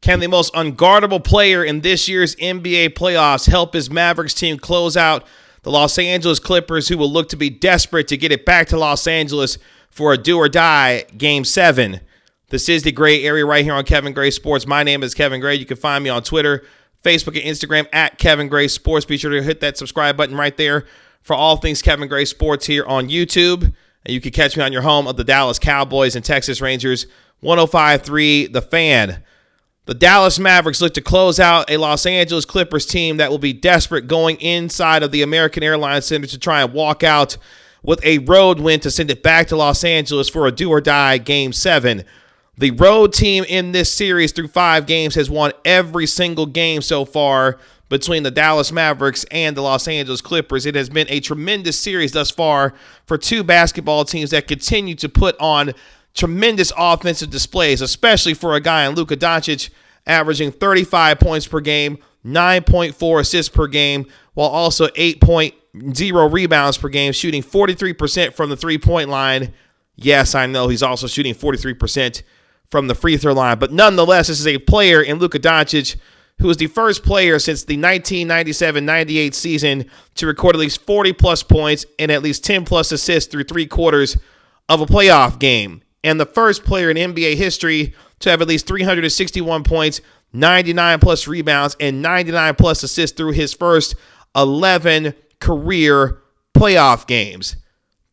Can the most unguardable player in this year's NBA playoffs help his Mavericks team close out the Los Angeles Clippers, who will look to be desperate to get it back to Los Angeles for a do-or-die Game 7? This is the Gray Area right here on Kevin Gray Sports. My name is Kevin Gray. You can find me on Twitter, Facebook, and Instagram at Kevin Gray Sports. Be sure to hit that subscribe button right there for all things Kevin Gray Sports here on YouTube. And you can catch me on your home of the Dallas Cowboys and Texas Rangers, 105.3 The Fan. The Dallas Mavericks look to close out a Los Angeles Clippers team that will be desperate going inside of the American Airlines Center to try and walk out with a road win to send it back to Los Angeles for a do-or-die Game 7. The road team in this series through 5 games has won every single game so far between the Dallas Mavericks and the Los Angeles Clippers. It has been a tremendous series thus far for two basketball teams that continue to put on tremendous offensive displays, especially for a guy in Luka Doncic averaging 35 points per game, 9.4 assists per game, while also 8.0 rebounds per game, shooting 43% from the three-point line. Yes, I know he's also shooting 43% from the free throw line, but nonetheless, this is a player in Luka Doncic who is the first player since the 1997-98 season to record at least 40-plus points and at least 10-plus assists through 3 quarters of a playoff game, and the first player in NBA history to have at least 361 points, 99-plus rebounds, and 99-plus assists through his first 11 career playoff games.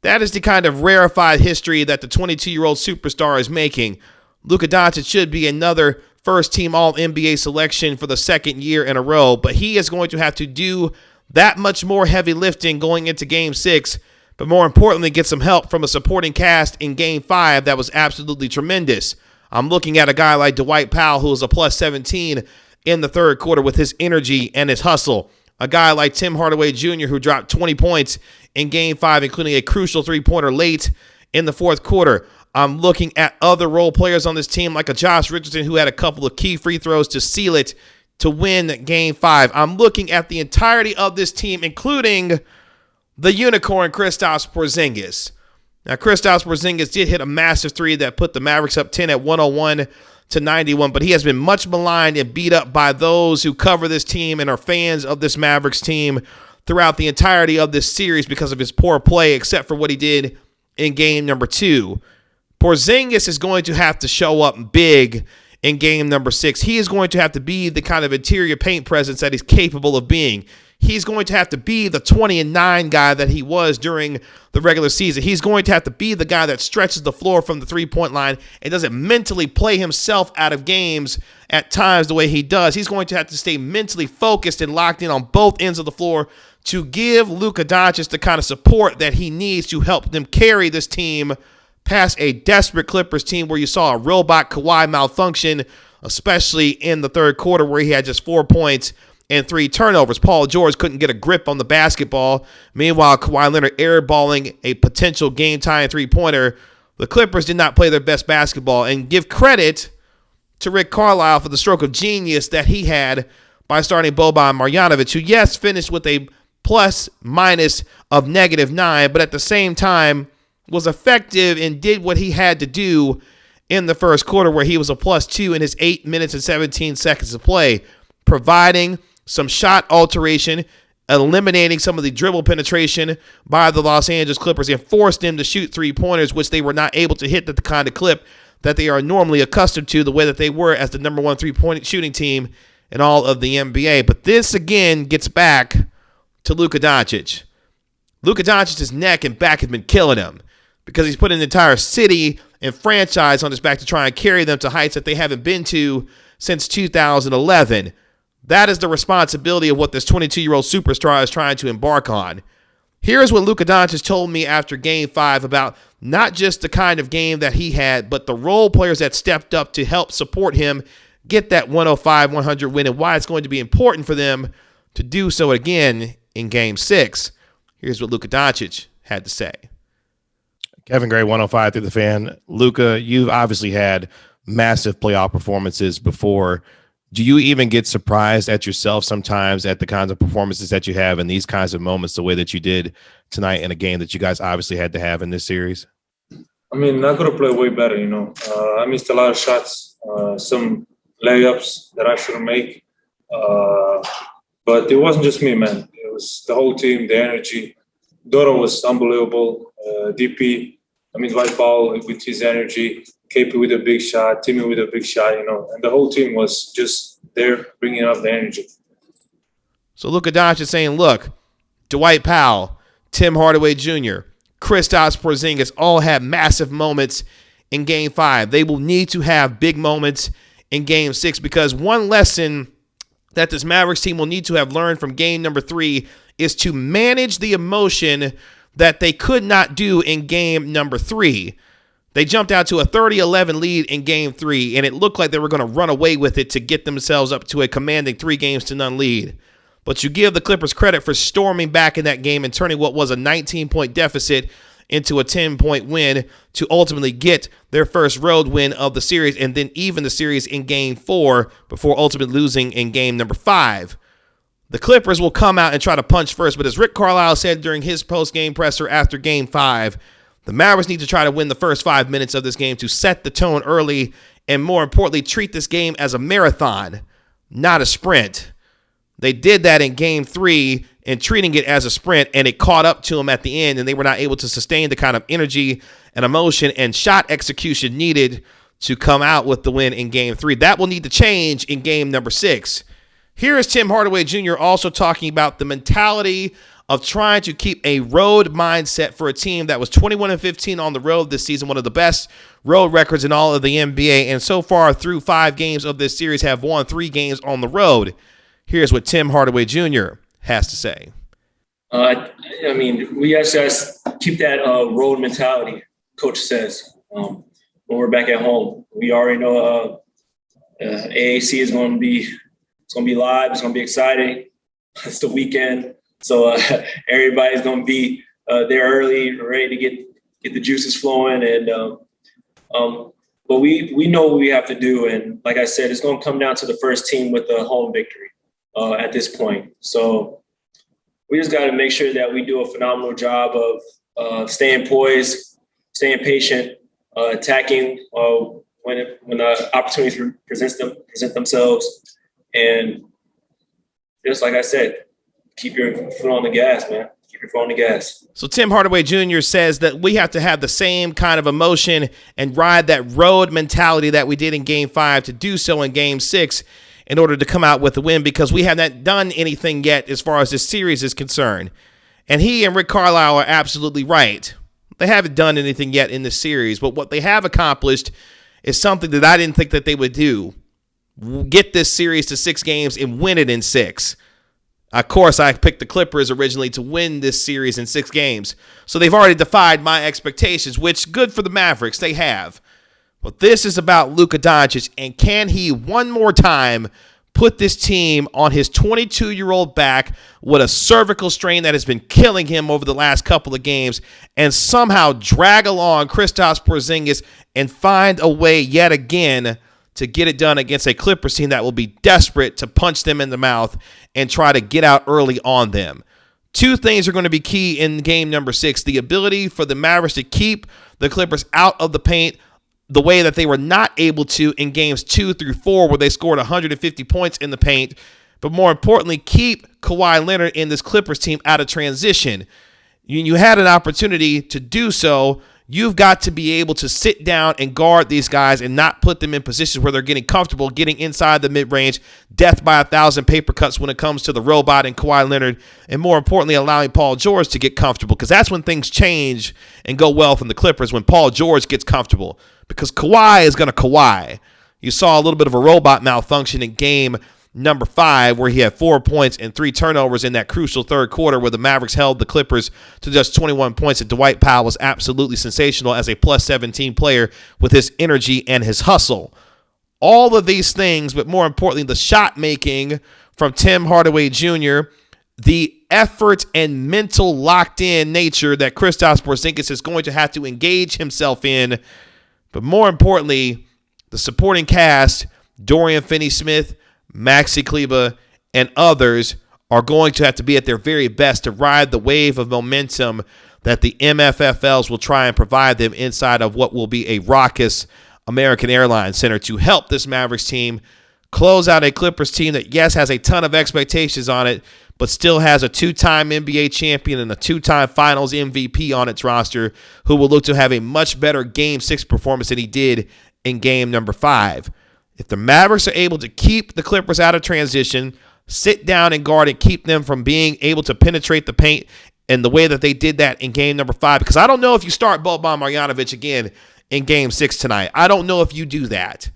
That is the kind of rarefied history that the 22-year-old superstar is making. Luka Doncic should be another first-team All-NBA selection for the second year in a row, but he is going to have to do that much more heavy lifting going into Game 6, but more importantly, get some help from a supporting cast in Game 5 that was absolutely tremendous. I'm looking at a guy like Dwight Powell, who is a plus 17 in the third quarter with his energy and his hustle. A guy like Tim Hardaway Jr., who dropped 20 points in Game 5, including a crucial three-pointer late in the fourth quarter. I'm looking at other role players on this team like a Josh Richardson, who had a couple of key free throws to seal it to win Game 5. I'm looking at the entirety of this team, including the unicorn Kristaps Porzingis. Now, Kristaps Porzingis did hit a massive three that put the Mavericks up 10 at 101-91, but he has been much maligned and beat up by those who cover this team and are fans of this Mavericks team throughout the entirety of this series because of his poor play, except for what he did in Game number 2. Porzingis is going to have to show up big in Game number 6. He is going to have to be the kind of interior paint presence that he's capable of being. He's going to have to be the 20-9 guy that he was during the regular season. He's going to have to be the guy that stretches the floor from the three-point line and doesn't mentally play himself out of games at times the way he does. He's going to have to stay mentally focused and locked in on both ends of the floor to give Luka Doncic the kind of support that he needs to help them carry this team past a desperate Clippers team where you saw a robot Kawhi malfunction, especially in the third quarter where he had just 4 points and 3 turnovers. Paul George couldn't get a grip on the basketball. Meanwhile, Kawhi Leonard airballing a potential game-tying three-pointer. The Clippers did not play their best basketball, and give credit to Rick Carlisle for the stroke of genius that he had by starting Boban Marjanovic, who, yes, finished with a plus-minus of -9, but at the same time was effective and did what he had to do in the first quarter where he was a +2 in his 8 minutes and 17 seconds of play, providing some shot alteration, eliminating some of the dribble penetration by the Los Angeles Clippers and forced them to shoot three-pointers, which they were not able to hit at the kind of clip that they are normally accustomed to, the way that they were as the number 1 three-point shooting team in all of the NBA. But this, again, gets back to Luka Doncic. Luka Doncic's neck and back have been killing him because he's put an entire city and franchise on his back to try and carry them to heights that they haven't been to since 2011. That is the responsibility of what this 22-year-old superstar is trying to embark on. Here's what Luka Doncic told me after Game 5 about not just the kind of game that he had, but the role players that stepped up to help support him get that 105-100 win and why it's going to be important for them to do so again in Game 6. Here's what Luka Doncic had to say. Kevin Gray, 105 through the Fan. Luka, you've obviously had massive playoff performances before. Do you even get surprised at yourself sometimes at the kinds of performances that you have in these kinds of moments, the way that you did tonight in a game that you guys obviously had to have in this series? I mean, I could have played way better, I missed a lot of shots. Some layups that I shouldn't make. But it wasn't just me, man. It was the whole team, the energy. Doro was unbelievable. Dwight Powell with his energy, KP with a big shot, Timmy with a big shot, and the whole team was just there bringing up the energy. So Luka Doncic is saying, look, Dwight Powell, Tim Hardaway Jr., Kristaps Porzingis all had massive moments in Game 5. They will need to have big moments in Game 6 because one lesson that this Mavericks team will need to have learned from Game number 3 is to manage the emotion that they could not do in Game number 3. They jumped out to a 30-11 lead in Game 3, and it looked like they were going to run away with it to get themselves up to a commanding 3-0 lead. But you give the Clippers credit for storming back in that game and turning what was a 19-point deficit into a 10-point win to ultimately get their first road win of the series and then even the series in Game 4 before ultimately losing in Game number 5. The Clippers will come out and try to punch first, but as Rick Carlisle said during his post-game presser after Game 5, the Mavericks need to try to win the first 5 minutes of this game to set the tone early and, more importantly, treat this game as a marathon, not a sprint. They did that in Game 3 and treating it as a sprint, and it caught up to them at the end, and they were not able to sustain the kind of energy and emotion and shot execution needed to come out with the win in Game 3. That will need to change in Game number 6. Here is Tim Hardaway Jr. also talking about the mentality of trying to keep a road mindset for a team that was 21-15 on the road this season, one of the best road records in all of the NBA, and so far through 5 games of this series have won 3 games on the road. Here's what Tim Hardaway Jr. has to say. We actually keep that road mentality, Coach says, when we're back at home. We already know AAC is going to be live. It's going to be exciting. It's the weekend. So everybody's going to be there early, ready to get the juices flowing. But we know what we have to do. And like I said, it's going to come down to the first team with the home victory at this point. So we just got to make sure that we do a phenomenal job of staying poised, staying patient, attacking when the opportunities present themselves. And just like I said, keep your foot on the gas, man. Keep your foot on the gas. So Tim Hardaway Jr. says that we have to have the same kind of emotion and ride that road mentality that we did in Game 5 to do so in Game 6 in order to come out with a win because we have not done anything yet as far as this series is concerned. And he and Rick Carlisle are absolutely right. They haven't done anything yet in this series, but what they have accomplished is something that I didn't think that they would do. Get this series to 6 games and win it in 6. Of course, I picked the Clippers originally to win this series in 6 games. So they've already defied my expectations, which good for the Mavericks. They have. But this is about Luka Doncic, and can he one more time put this team on his 22-year-old back with a cervical strain that has been killing him over the last couple of games and somehow drag along Kristaps Porzingis and find a way yet again to get it done against a Clippers team that will be desperate to punch them in the mouth and try to get out early on them. 2 things are going to be key in game number 6. The ability for the Mavericks to keep the Clippers out of the paint the way that they were not able to in games 2 through 4 where they scored 150 points in the paint. But more importantly, keep Kawhi Leonard and this Clippers team out of transition. You had an opportunity to do so. You've got to be able to sit down and guard these guys and not put them in positions where they're getting comfortable, getting inside the mid-range, death by 1,000 paper cuts when it comes to the robot and Kawhi Leonard, and more importantly, allowing Paul George to get comfortable because that's when things change and go well from the Clippers, when Paul George gets comfortable because Kawhi is going to Kawhi. You saw a little bit of a robot malfunction in game number 5 where he had 4 points and 3 turnovers in that crucial third quarter where the Mavericks held the Clippers to just 21 points, and Dwight Powell was absolutely sensational as a plus 17 player with his energy and his hustle. All of these things, but more importantly, the shot making from Tim Hardaway Jr., the effort and mental locked in nature that Kristaps Porzingis is going to have to engage himself in, but more importantly, the supporting cast, Dorian Finney-Smith, Maxi Kleber, and others are going to have to be at their very best to ride the wave of momentum that the MFFLs will try and provide them inside of what will be a raucous American Airlines Center to help this Mavericks team close out a Clippers team that, yes, has a ton of expectations on it, but still has a 2-time NBA champion and a 2-time Finals MVP on its roster, who will look to have a much better Game 6 performance than he did in Game number 5. If the Mavericks are able to keep the Clippers out of transition, sit down and guard and keep them from being able to penetrate the paint in the way that they did that in Game number 5, because I don't know if you start Boban Marjanovic again in Game 6 tonight. I don't know if you do that,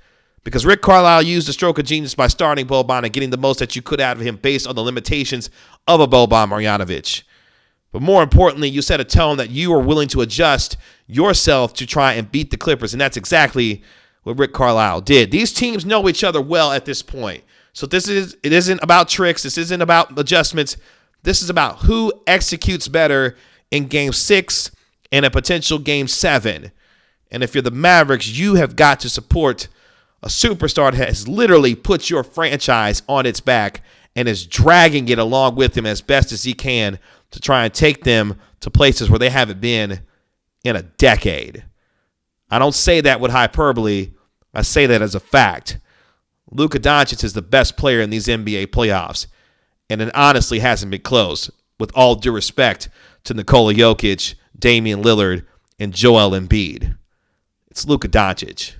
because Rick Carlisle used the stroke of genius by starting Boban and getting the most that you could out of him based on the limitations of a Boban Marjanovic. But more importantly, you set a tone that you are willing to adjust yourself to try and beat the Clippers, and that's exactly what Rick Carlisle did. These teams know each other well at this point. So it isn't about tricks. This isn't about adjustments. This is about who executes better in Game 6 and a potential Game 7. And if you're the Mavericks, you have got to support a superstar that has literally put your franchise on its back and is dragging it along with him as best as he can to try and take them to places where they haven't been in a decade. I don't say that with hyperbole. I say that as a fact. Luka Doncic is the best player in these NBA playoffs, and it honestly hasn't been close, with all due respect to Nikola Jokic, Damian Lillard, and Joel Embiid. It's Luka Doncic.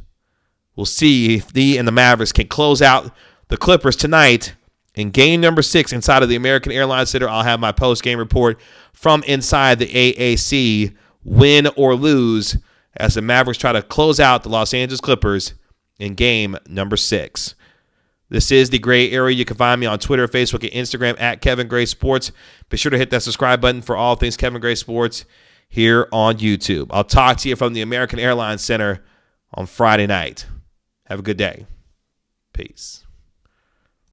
We'll see if he and the Mavericks can close out the Clippers tonight in Game number 6 inside of the American Airlines Center. I'll have my post-game report from inside the AAC, win or lose, as the Mavericks try to close out the Los Angeles Clippers in Game number 6. This is The Gray Area. You can find me on Twitter, Facebook, and Instagram at Kevin Gray Sports. Be sure to hit that subscribe button for all things Kevin Gray Sports here on YouTube. I'll talk to you from the American Airlines Center on Friday night. Have a good day. Peace.